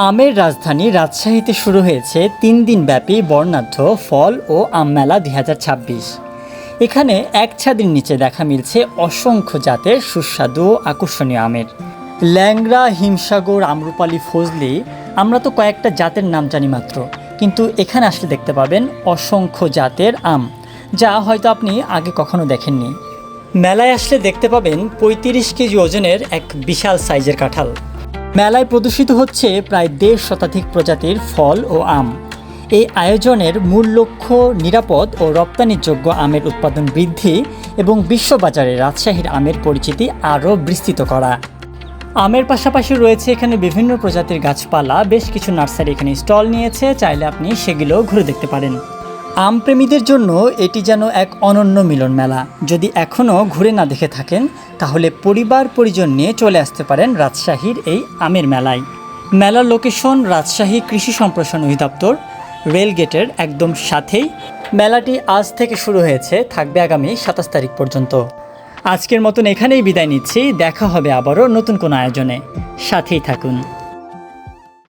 আমের রাজধানী রাজশাহীতে শুরু হয়েছে ৩ দিনব্যাপী বর্ণাঢ্য ফল ও আম মেলা ২০২৬। এখানে এক ছাদের নিচে দেখা মিলছে অসংখ্য জাতের সুস্বাদু ও আকর্ষণীয় আমের। ল্যাংড়া, হিমসাগর, আম্রপালি, ফজলি আমরা তো কয়েকটা জাতের নাম জানি মাত্র, কিন্তু এখানে আসলে দেখতে পাবেন অসংখ্য জাতের আম, যা হয়তো আপনি আগে কখনো দেখেননি। মেলায় আসলে দেখতে পাবেন ৩৫ কেজি ওজনের এক বিশাল সাইজের কাঁঠাল। মেলায় প্রদর্শিত হচ্ছে প্রায় ১.৫ শতাধিক প্রজাতির ফল ও আম। এই আয়োজনের মূল লক্ষ্য নিরাপদ ও রপ্তানিযোগ্য আমের উৎপাদন বৃদ্ধি এবং বিশ্ববাজারে রাজশাহীর আমের পরিচিতি আরও বিস্তৃত করা। আমের পাশাপাশি রয়েছে এখানে বিভিন্ন প্রজাতির গাছপালা, বেশ কিছু নার্সারি এখানে স্টল নিয়েছে, চাইলে আপনি সেগুলো ঘুরে দেখতে পারেন। আম প্রেমীদের জন্য এটি যেন এক অনন্য মিলন মেলা। যদি এখনও ঘুরে না দেখে থাকেন, তাহলে পরিবার পরিজন নিয়ে চলে আসতে পারেন রাজশাহীর এই আমের মেলায়। মেলার লোকেশন রাজশাহী কৃষি সম্প্রসারণ অধিদপ্তর, রেলগেটের একদম সাথেই। মেলাটি আজ থেকে শুরু হয়েছে, থাকবে আগামী ২৭ তারিখ পর্যন্ত। আজকের মতন এখানেই বিদায় নিচ্ছি, দেখা হবে আবারও নতুন কোনো আয়োজনে। সাথেই থাকুন।